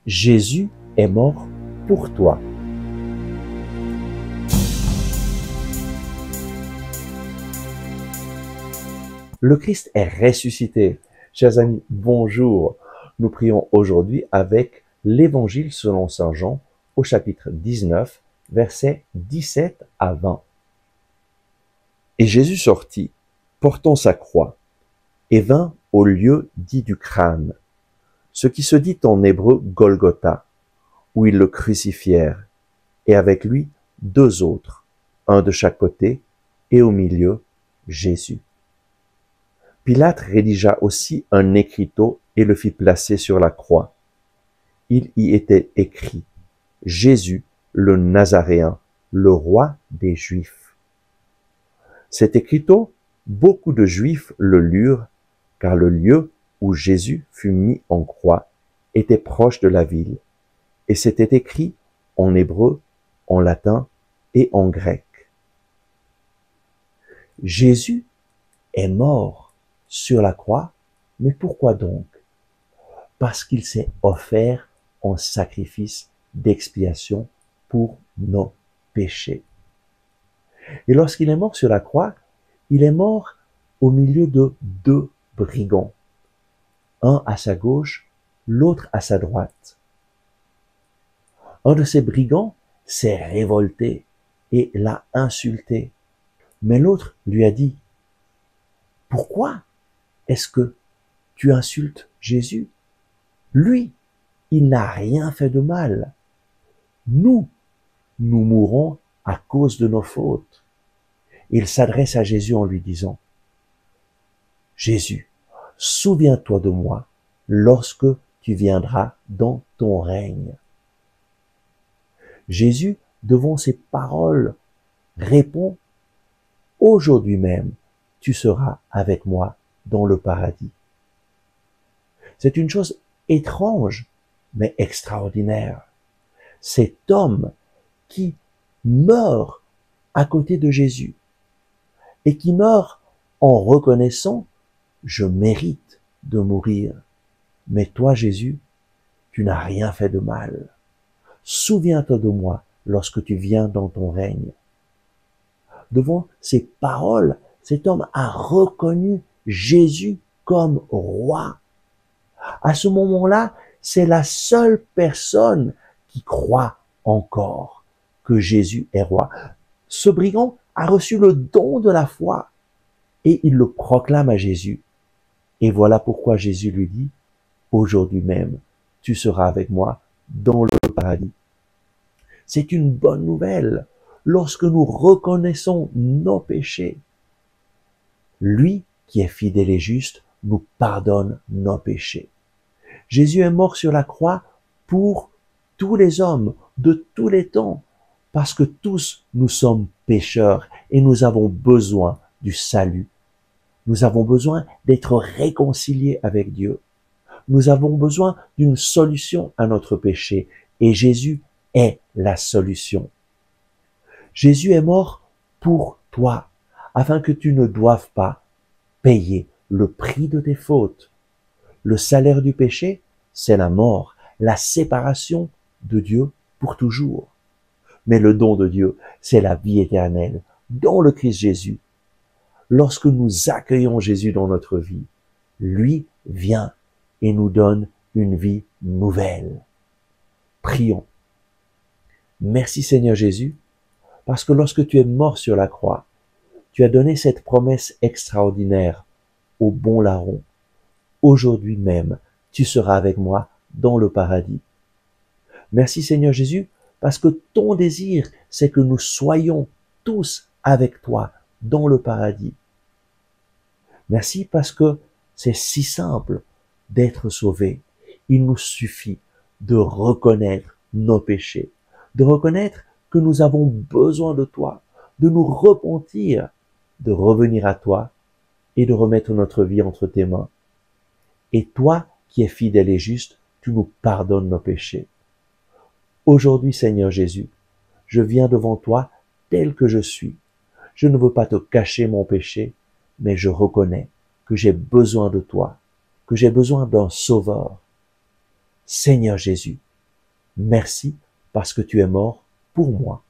Jésus est mort pour toi. Le Christ est ressuscité. Chers amis, bonjour. Nous prions aujourd'hui avec l'Évangile selon saint Jean au chapitre 19, versets 17 à 20. Et Jésus sortit, portant sa croix, et vint au lieu dit du crâne, ce qui se dit en hébreu Golgotha, où ils le crucifièrent, et avec lui 2 autres, un de chaque côté, et au milieu Jésus. Pilate rédigea aussi un écriteau et le fit placer sur la croix. Il y était écrit « Jésus, le Nazaréen, le roi des Juifs ». Cet écriteau, beaucoup de Juifs le lurent, car le lieu où Jésus fut mis en croix était proche de la ville, et c'était écrit en hébreu, en latin et en grec. Jésus est mort sur la croix, mais pourquoi donc? Parce qu'il s'est offert en sacrifice d'expiation pour nos péchés. Et lorsqu'il est mort sur la croix, il est mort au milieu de 2 brigands, un à sa gauche, l'autre à sa droite. Un de ces brigands s'est révolté et l'a insulté, mais l'autre lui a dit « Pourquoi est-ce que tu insultes Jésus? Lui, il n'a rien fait de mal. Nous mourrons à cause de nos fautes. » Il s'adresse à Jésus en lui disant « Jésus, souviens-toi de moi lorsque tu viendras dans ton règne. » Jésus, devant ces paroles, répond « Aujourd'hui même, tu seras avec moi dans le paradis. » C'est une chose étrange, mais extraordinaire. Cet homme qui meurt à côté de Jésus et qui meurt en reconnaissant « Je mérite de mourir, mais toi Jésus, tu n'as rien fait de mal. Souviens-toi de moi lorsque tu viens dans ton règne. » Devant ces paroles, cet homme a reconnu Jésus comme roi. À ce moment-là, c'est la seule personne qui croit encore que Jésus est roi. Ce brigand a reçu le don de la foi et il le proclame à Jésus. Et voilà pourquoi Jésus lui dit « Aujourd'hui même, tu seras avec moi dans le paradis. » C'est une bonne nouvelle lorsque nous reconnaissons nos péchés. Lui, qui est fidèle et juste, nous pardonne nos péchés. Jésus est mort sur la croix pour tous les hommes de tous les temps, parce que tous nous sommes pécheurs et nous avons besoin du salut. Nous avons besoin d'être réconciliés avec Dieu. Nous avons besoin d'une solution à notre péché et Jésus est la solution. Jésus est mort pour toi, afin que tu ne doives pas payer le prix de tes fautes. Le salaire du péché, c'est la mort, la séparation de Dieu pour toujours. Mais le don de Dieu, c'est la vie éternelle dans le Christ Jésus. Lorsque nous accueillons Jésus dans notre vie, lui vient et nous donne une vie nouvelle. Prions. Merci Seigneur Jésus, parce que lorsque tu es mort sur la croix, tu as donné cette promesse extraordinaire au bon larron. Aujourd'hui même, tu seras avec moi dans le paradis. Merci Seigneur Jésus, parce que ton désir, c'est que nous soyons tous avec toi dans le paradis. Merci parce que c'est si simple d'être sauvé. Il nous suffit de reconnaître nos péchés, de reconnaître que nous avons besoin de toi, de nous repentir, de revenir à toi et de remettre notre vie entre tes mains. Et toi, qui es fidèle et juste, tu nous pardonnes nos péchés. Aujourd'hui, Seigneur Jésus, je viens devant toi tel que je suis. Je ne veux pas te cacher mon péché, mais je reconnais que j'ai besoin de toi, que j'ai besoin d'un sauveur. Seigneur Jésus, merci parce que tu es mort pour moi.